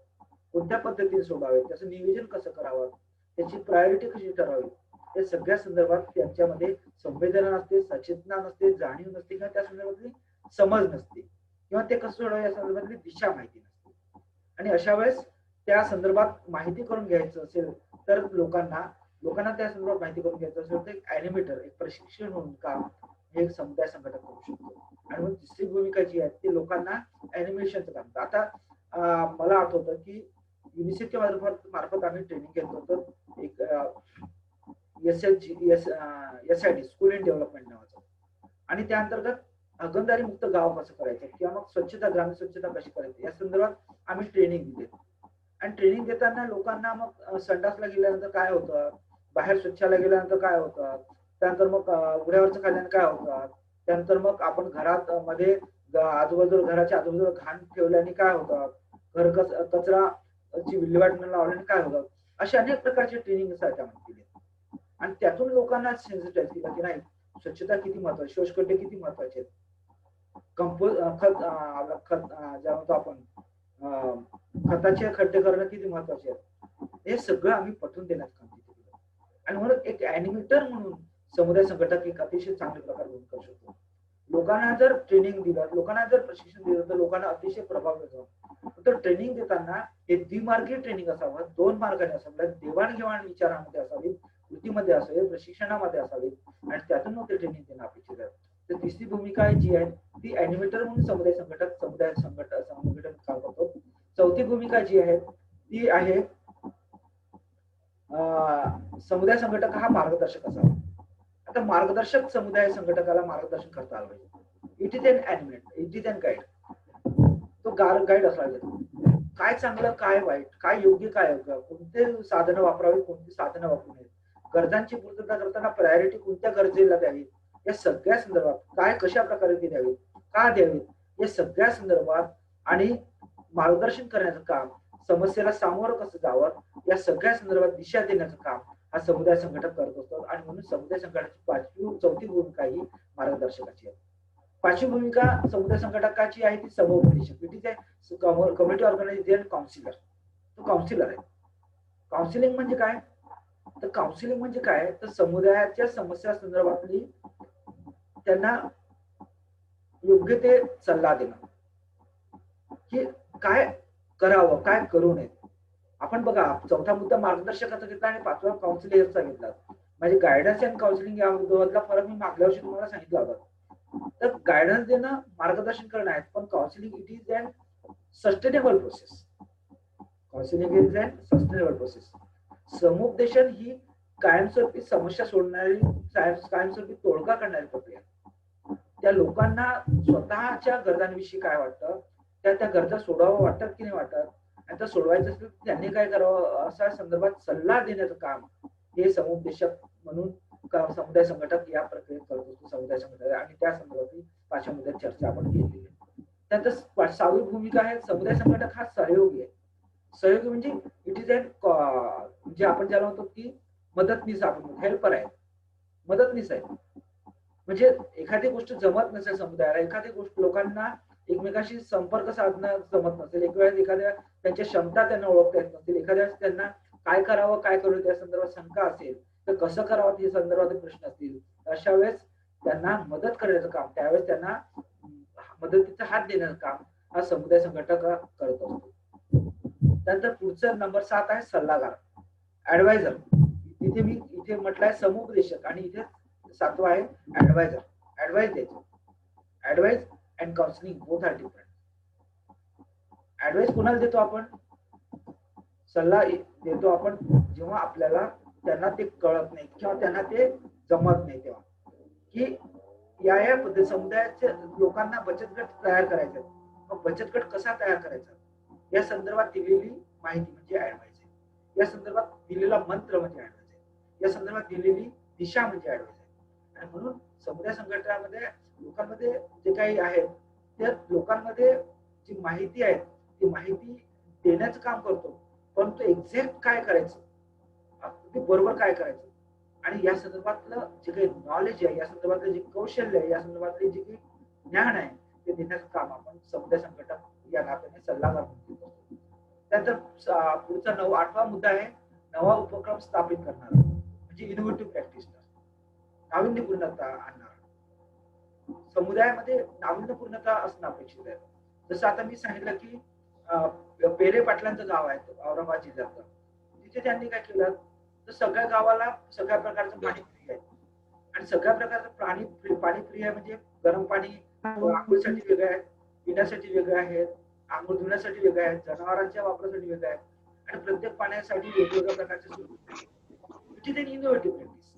कोणत्या पद्धतीने सोडवावेत, त्याचं नियोजन कसं करावं, त्याची प्रायोरिटी कशी ठरावी, या सगळ्या संदर्भात त्यांच्यामध्ये संवेदना नसते, सचेतना नसते, जाणीव नसते किंवा त्या संदर्भातली समज नसते किंवा ते कसं सोडवावं या संदर्भातली दिशा माहिती नसते. आणि अशा वेळेस त्या संदर्भात माहिती करून घ्यायचं असेल तर लोकांना त्या संदर्भात माहिती करून घ्यायचं असेल तर एक ॲनिमेटर, एक प्रशिक्षण म्हणून काम हे एक समुदाय संघटक करू शकतो. आणि मग तिसरी भूमिका जी आहे ती लोकांना ॲनिमेशनचं काम. आता मला आठवतं की युनिसेफच्या मार्फत आम्ही ट्रेनिंग घेत होतो. एक SID स्कूल इन डेव्हलपमेंट नावाचं. आणि त्या अंतर्गत हागणदारी मुक्त गाव कसं करायचं किंवा मग स्वच्छता, ग्रामीण स्वच्छता कशी करायची या संदर्भात आम्ही ट्रेनिंग दिली. आणि ट्रेनिंग देताना लोकांना मग संडासला गेल्यानंतर काय होतं, बाहेर स्वच्छाला गेल्यानंतर काय होतं, त्यानंतर मग उघड्यावरचं खाल्ल्याने काय होतं, त्यानंतर मग आपण घरात मध्ये आजूबाजूला घराच्या आजूबाजूला घाण ठेवल्याने काय होतं, कचरा ची विल्हेवाट न लावल्याने काय होतं, असे अनेक प्रकारचे ट्रेनिंग त्याच्यामध्ये दिले. आणि त्यातून लोकांना सेन्सिटाईज केलं की नाही, स्वच्छता किती महत्वाची, शोषखड्डे किती महत्वाचे आहेत, ज्या म्हणतो आपण खताचे खड्डे करणं किती महत्वाचे आहेत, हे सगळं आम्ही पटवून देण्याचं काम तिथे केलं. आणि म्हणून एक ॲनिमेटर म्हणून समुदाय संघटक एक अतिशय चांगले प्रकार घेऊन करू शकतो. लोकांना जर ट्रेनिंग दिलं, लोकांना जर प्रशिक्षण दिलं तर लोकांना अतिशय प्रभाव येतो. तर ट्रेनिंग देताना हे द्विमार्गी ट्रेनिंग असावं, 2 मार्गाने असावं, देवाणघेवाण विचारांमध्ये असावी, कृतीमध्ये असावी, प्रशिक्षणामध्ये असावी आणि त्यातून मग ते ट्रेनिंग देणं अपेक्षित आहे. तर तिसरी भूमिका जी आहे ती ॲनिमेटर म्हणून समुदाय संघटन काम करतो. चौथी भूमिका जी आहे ती आहे समुदाय संघटक हा मार्गदर्शक असावा. आता मार्गदर्शक समुदाय संघटकाला मार्गदर्शन करता आलं पाहिजे. It is an animate, it is a guide. तो गाईड असला पाहिजे. काय चांगलं, काय वाईट, काय योग्य, काय अयोग्य, कोणते साधनं वापरावी, कोणती साधनं वापरू नयेत, गरजांची पूर्तता करताना प्रायोरिटी कोणत्या गरजेला द्यावी, या सगळ्या संदर्भात काय कशा प्रकारे ती द्यावी, का द्यावी, या सगळ्या संदर्भात आणि मार्गदर्शन करण्याचं काम, समस्येला सामोरं कसं जावं या सगळ्या संदर्भात दिशा देण्याचं काम हा समुदाय संघटक करत असतो. आणि म्हणून समुदाय संघटनाची चौथी भूमिका ही मार्गदर्शकाची आहे. पाचवी भूमिका समुदाय संघटकाची आहे ती समुपदेशक. It is a community organisation counsellor. तो काउन्सिलर आहे. काउन्सिलिंग म्हणजे काय, तर काउन्सिलिंग म्हणजे काय, तर समुदायाच्या समस्या संदर्भातली त्यांना योग्य ते सल्ला देणं की काय करावं, काय करू नये. आपण बघा, चौथा मुद्दा मार्गदर्शकाचा घेतला आणि पाचवा काउन्सिलरचा घेतला. म्हणजे गायडन्स अँड काउन्सिलिंग या दोघांतला फरक मी मागल्या वर्षी तुम्हाला सांगितला होता. तर गायडन्स देणं, मार्गदर्शन करणं आहे, पण counselling it is an sustainable process. Counselling is an sustainable process. समुपदेशन ही कायमस्वरूपी समस्या सोडणारी, कायमस्वरूपी तोडगा करणारी प्रक्रिया. त्या लोकांना स्वतःच्या गरजांविषयी काय वाटतं, त्या गरजा सोडावं वाटतात की नाही वाटत, आणि तर सोडवायचं असेल त्यांनी काय करावं अशा संदर्भात सल्ला देण्याचं काम हे समुपदेशक म्हणून समुदाय संघटक या प्रक्रियेत करत असतो. समुदाय संघटक आणि त्या संदर्भातली पाचव्या मुद्द्यात चर्चा आपण केलेली आहे. त्यानंतर सहावी भूमिका आहे समुदाय संघटक हा सहयोगी आहे. सहयोगी म्हणजे इट इज अन म्हणजे आपण ज्याला म्हणतो की मदतनीस, आपण हेल्पर आहे, मदतनीस आहे. म्हणजे एखादी गोष्ट जमत नसेल समुदायाला, एखादी गोष्ट लोकांना एकमेकाशी संपर्क साधणं जमत नसेल, एक वेळेस एखाद्या त्यांच्या क्षमता त्यांना ओळखता येत नसतील, एखाद्या वेळेस त्यांना काय करावं, काय करू त्या संदर्भात शंका असेल, तर कसं करावं या संदर्भात प्रश्न असतील, अशा वेळेस त्यांना मदत करण्याचं काम, त्यावेळेस त्यांना मदतीचा हात देण्याचं काम हा समुदाय संघटक करत असतो. त्यानंतर पुढचा नंबर 7 आहे सल्लागार, ऍडवायझर. इथे म्हटलंय समुपदेशक आणि इथे 7वा आहे ऍडवायझर. ऍडवाइस द्यायचं. Advice and counselling both are different. Advice कोणाला देतो आपण, सल्ला देतो आपण जेव्हा आपल्याला त्यांना ते कळत नाही किंवा त्यांना ते जमत नाही, तेव्हा की या पद्धती समुदायाच्या लोकांना बचत गट तयार करायचा, मग बचत गट कसा तयार करायचा या संदर्भात दिलेली माहिती म्हणजे ऍडवाइस आहे. या संदर्भात दिलेला मंत्र म्हणजे ऍडवाइस आहे. या संदर्भात दिलेली दिशा म्हणजे ऍडवाइस आहे. आणि म्हणून समुदाय संघटनामध्ये लोकांमध्ये जे काही आहे त्या लोकांमध्ये जी माहिती आहे ती माहिती देण्याचं काम करतो, परंतु एक्झॅक्ट काय करायचं, अगदी बरोबर काय करायचं आणि या संदर्भातलं जे काही नॉलेज आहे, या संदर्भातलं जे कौशल्य आहे, या संदर्भातले जे काही ज्ञान आहे ते देण्याचं काम आपण समुदाय संघटक या नात्याने सल्लागार म्हणून करतो. त्यानंतर पुढचा 8वा मुद्दा आहे नवा उपक्रम स्थापित करणारा, म्हणजे इनोव्हेटिव्ह प्रॅक्टिशनर, नाविन्यपूर्णता आणणार. समुदायामध्ये नाविन्यपूर्णता असणं अपेक्षित आहे. जसं आता मी सांगितलं की पेरे पाटलांचं गाव आहे औरंगाबाद जिल्ह्यातलं. तिथे त्यांनी काय केलं, तर सगळ्या गावाला सगळ्या प्रकारचं पाणी फ्री आहे आणि सगळ्या प्रकारचं पाणी फ्री आहे. म्हणजे गरम पाणी आंघोळीसाठी वेगळं आहे, पिण्यासाठी वेगळं आहे, आंघोळ धुण्यासाठी वेगळं आहे, जनावरांच्या वापरासाठी वेगळं आहे आणि प्रत्येक पाण्यासाठी वेगवेगळ्या प्रकारचे सुविधा. It is N innovative practice.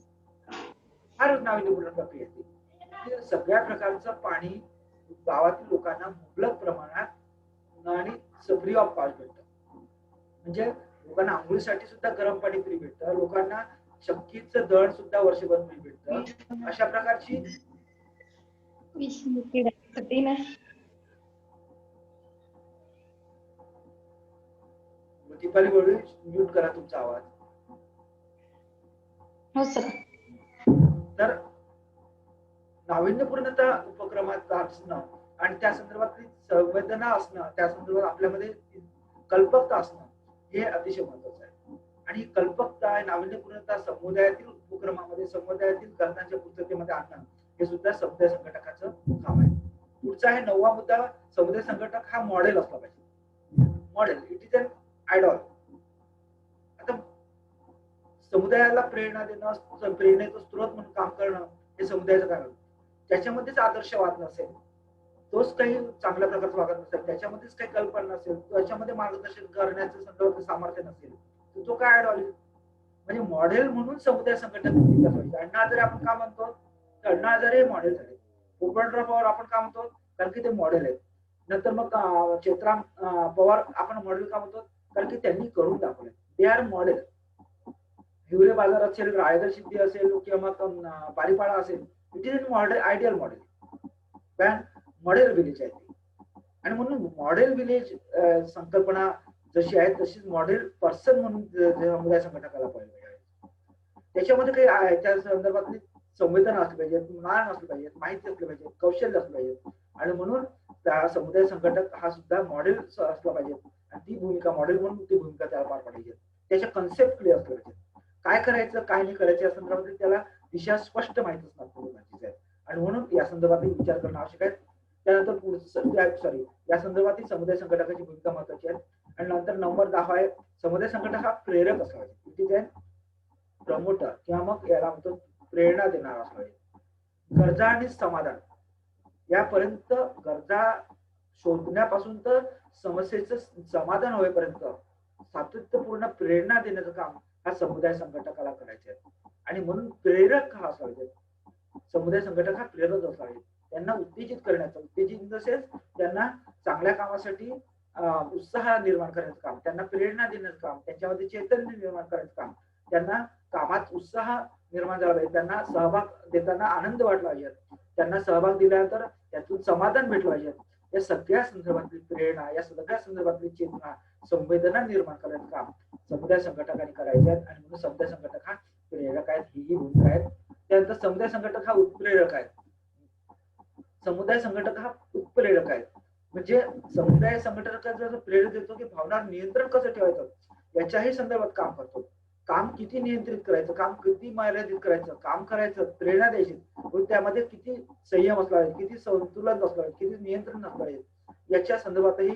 फार नाविन्यपूर्ण प्रक्रिया आहे. सगळ्या प्रकारचं पाणी गावातील लोकांना मुबलक प्रमाणात आणि फ्री ऑफ कॉस्ट भेटतं. म्हणजे लोकांना आंघोळीसाठी सुद्धा गरम पाणी फ्री भेटतं, लोकांना शक्कीचं दळण सुद्धा वर्षभर फ्री भेटतं. अशा प्रकारची दीपाली बळवी म्यूट करा तुमचा आवाज. हो सर. तर नाविन्यपूर्णता उपक्रमात असणं आणि त्या संदर्भातली संवेदना असणं, त्या संदर्भात आपल्यामध्ये कल्पकता असणं हे अतिशय महत्वाचं आहे. आणि कल्पकता, नाविन्यपूर्णता समुदायातील उपक्रमामध्ये, समुदायातील गरजांच्या पूर्ततेमध्ये आणणं हे सुद्धा समुदाय संघटकाचं काम आहे. पुढचा आहे 9वा मुद्दा, समुदाय संघटक हा मॉडेल असला पाहिजे. Model, it is an idol. आता समुदायाला प्रेरणा देणं, प्रेरणेचा स्रोत म्हणून काम करणं हे समुदायाचं कारण. त्याच्यामध्येच आदर्शवाद नसेल, तोच काही चांगल्या प्रकारचं वागत नसेल, त्याच्यामध्येच काही कल्पना नसेल, त्याच्यामध्ये मार्गदर्शन करण्याचं संदर्भात सामर्थ्य नसेल, तर तो काय आयडॉल? म्हणजे मॉडेल म्हणून समुदाय संघटक पाहिजे. अण्णा हजारे आपण का म्हणतो? अण्णा हजारे मॉडेल झाले. पोपटराव पवार आपण का म्हणतो? कारण की ते मॉडेल आहेत. नंतर मग चेतराम पवार आपण मॉडेल का म्हणतो? कारण की त्यांनी करून दाखवले. They are model. हिवरे बाजार असेल, रायगड सिद्धी असेल किंवा मग बारीपाडा असेल, it is model, ideal model. कारण मॉडेल विलेज आहे ते. आणि म्हणून मॉडेल विलेज संकल्पना जशी आहे तशीच मॉडेल पर्सन म्हणून समुदाय संघटकाला पाहिजे. त्याच्यामध्ये काही आहे त्या संदर्भातली संवेदना असली पाहिजे, ज्ञान असलं पाहिजे, माहिती असली पाहिजे, कौशल्य असलं पाहिजे. आणि म्हणून त्या समुदाय संघटक हा सुद्धा मॉडेल असला पाहिजे आणि ती भूमिका मॉडेल म्हणून ती भूमिका त्याला पार पाडायची. त्याच्या कन्सेप्ट क्लिअर असले पाहिजे. काय करायचं काय नाही करायचं या संदर्भात त्याला दिशा स्पष्ट माहिती असणार. आणि म्हणून या संदर्भात विचार करणं आवश्यक आहे. त्यानंतर पुढचं या संदर्भातील समुदाय संघटकाची भूमिका महत्वाची आहे. आणि नंतर नंबर 10 आहे, समुदाय संघटक हा प्रेरक असला पाहिजे. ठीक आहे, प्रमोटर किंवा मग याला म्हणतो प्रेरणा देणारा असला पाहिजे. गरजा आणि समाधान यापर्यंत, गरजा शोधण्यापासून तर समस्येचं समाधान होईपर्यंत सातत्यपूर्ण प्रेरणा देण्याचं काम हा समुदाय संघटकाला करायचे आहे. आणि म्हणून प्रेरक हा असला पाहिजे. समुदाय संघटक हा प्रेरक असला पाहिजे. त्यांना उत्तेजित करण्याचं, उत्तेजित तसेच त्यांना चांगल्या कामासाठी उत्साह निर्माण करण्याचं काम, त्यांना प्रेरणा देण्याचं काम, त्यांच्यामध्ये चैतन्य निर्माण करायचं काम, त्यांना कामात उत्साह निर्माण झाला पाहिजे, त्यांना सहभाग देताना आनंद वाटला पाहिजे, त्यांना सहभाग दिल्यानंतर त्यातून समाधान भेटलं पाहिजे. या सगळ्या संदर्भातली प्रेरणा, या सगळ्या संदर्भातली चेतना, संवेदना निर्माण करायचं काम समुदाय संघटकांनी करायचे आहेत. आणि म्हणून समुदाय संघटक हा प्रेरक आहेत, ही भूमिका आहे. त्यानंतर समुदाय संघटक हा उत्प्रेरक आहे. समुदाय संघटक हा उत्प्रेरक आहे. म्हणजे समुदाय संघटकाचा प्रेरक देतो की भावना नियंत्रण कसं ठेवायचं याच्याही संदर्भात काम करतो. काम किती नियंत्रित करायचं, काम किती मर्यादित करायचं, काम करायचं, प्रेरणा द्यायची, त्यामध्ये किती संयम असला पाहिजे, किती संतुलन असलं पाहिजे, किती नियंत्रण असलं पाहिजे, याच्या संदर्भातही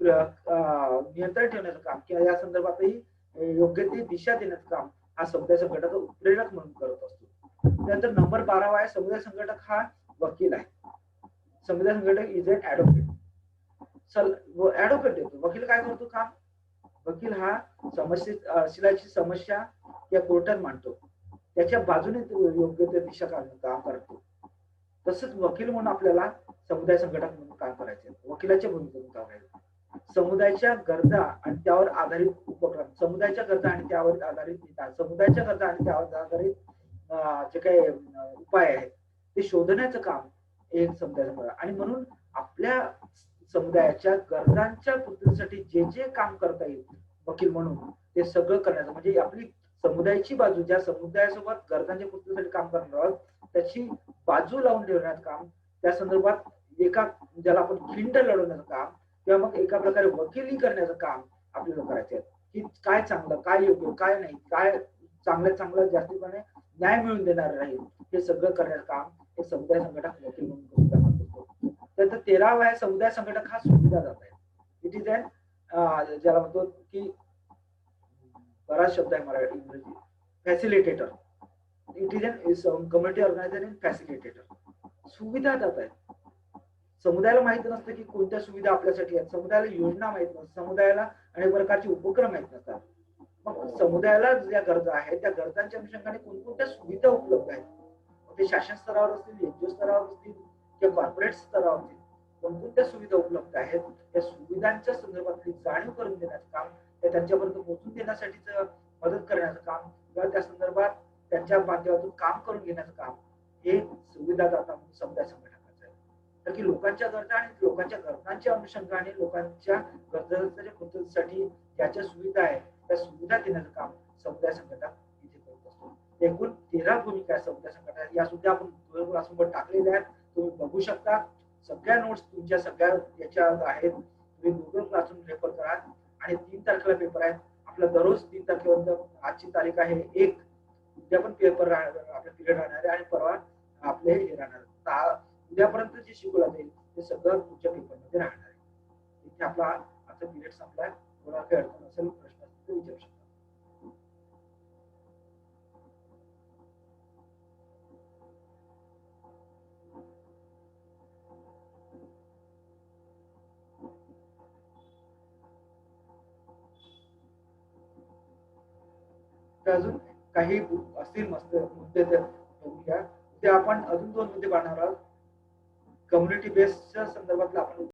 नियंत्रण ठेवण्याचं काम किंवा या संदर्भातही योग्य ती दिशा देण्याचं काम हा समुदाय संघटक उत्प्रेरक म्हणून करत असतो. त्यानंतर नंबर 12 आहे, समुदाय संघटक हा वकील आहे. समुदाय संघटक इज अन ऍडव्होकेट. ऍडव्होकेट देतो. वकील काय करतो काम? वकील हा शिलाची समस्या या कोर्टात मांडतो, त्याच्या बाजूने योग्य ते दिशा काढणं काम करतो. तसंच वकील म्हणून आपल्याला समुदाय संघटक म्हणून काम करायचे, वकिलाच्या भूमिकेतून काम करायचं. समुदायाच्या गरजा आणि त्यावर आधारित उपक्रम, समुदायाच्या गरजा आणि त्यावर आधारित विधान, समुदायाच्या गरजा आणि त्यावर आधारित जे काही उपाय आहेत ते शोधण्याचं काम एक समुदाय संघटक. आणि म्हणून आपल्या समुदायाच्या गरजांच्या पूर्तीसाठी जे जे काम करता येईल वकील म्हणून ते सगळं करण्याचं, म्हणजे आपली समुदायाची बाजू, ज्या समुदायासोबत गरजांच्या पूर्तीसाठी काम करणार आहोत त्याची बाजू लावून ठेवण्याचं काम, त्या संदर्भात एका ज्याला आपण खिंड लढवण्याचं काम किंवा मग एका प्रकारे वकिली करण्याचं काम आपल्याला करायचं आहे. की काय चांगलं, काय योग्य, काय नाही, काय चांगलं जास्तीपणे न्याय मिळवून देणार राहील, हे सगळं करण्याचं काम हे समुदाय संघटक वकील म्हणून करतो. त्यानंतर 13वा आहे, समुदाय संघटक हा सुविधादाता आहे. इट इज अन ज्याला म्हणतो की बराच शब्द आहे मराठी इंग्रजी facilitator. It is an community organiser and facilitator. सुविधा देत आहेत. समुदायाला माहित नसतं की कोणत्या सुविधा आपल्यासाठी आहेत. समुदायाला योजना माहित नसतात. समुदायाला अनेक प्रकारचे उपक्रम माहित नसतात. मग समुदायाला ज्या गरजा आहेत त्या गरजांच्या अनुषंगाने कोणकोणत्या सुविधा उपलब्ध आहेत. मग ते शासन स्तरावर असतील, एनजीओ स्तरावर असतील किंवा कॉर्पोरेट स्तरावर असतील, कोणकोणत्या सुविधा उपलब्ध आहेत त्या सुविधांच्या संदर्भातली जाणीव करून देण्याचं काम, त्या त्यांच्यापर्यंत पोहोचून देण्यासाठीच मदत करण्याचं काम किंवा त्या संदर्भात त्यांच्या माध्यमातून काम करून घेण्याचं काम हे सुविधादाता म्हणून समुदाय संघटनाचं आहे. तर की लोकांच्या गरजा आणि लोकांच्या गरजांच्या अनुषंगाने लोकांच्या गरजांच्या पूर्ततेसाठी ज्या ज्या सुविधा आहेत त्या सुविधा देण्याचं काम समुदाय संघटना इथे करत असतो. एकूण 13 भूमिका आहेत समुदाय संघटना. या सुद्धा आपण Google क्लासरूमवर टाकलेल्या आहेत. तुम्ही बघू शकता. सगळ्या नोट्स तुमच्या सगळ्या याच्या आहेत. तुम्ही Google क्लासरूम रेफर करा आणि 3 तारखेला पेपर आहे. आपला दररोज 3 तारखेपर्यंत आजची तारीख आहे 1. उद्या पण पेपर आपला पिरियड राहणार आहे आणि परवा आपले हे राहणार. उद्यापर्यंत जे शिकवलं जाईल ते सगळं पुढच्या पेपरमध्ये राहणार आहे. इथे आपला आजचा पिरियड संपलाय. कोणाला काही अडचण असेल, प्रश्न असेल तर विचारू शकता. तर अजून काही असतील मस्त मुद्दे तर बघूया. उद्या आपण अजून 2 मुद्दे पाहणार आहोत. कम्युनिटी बेसच्या संदर्भातला आपण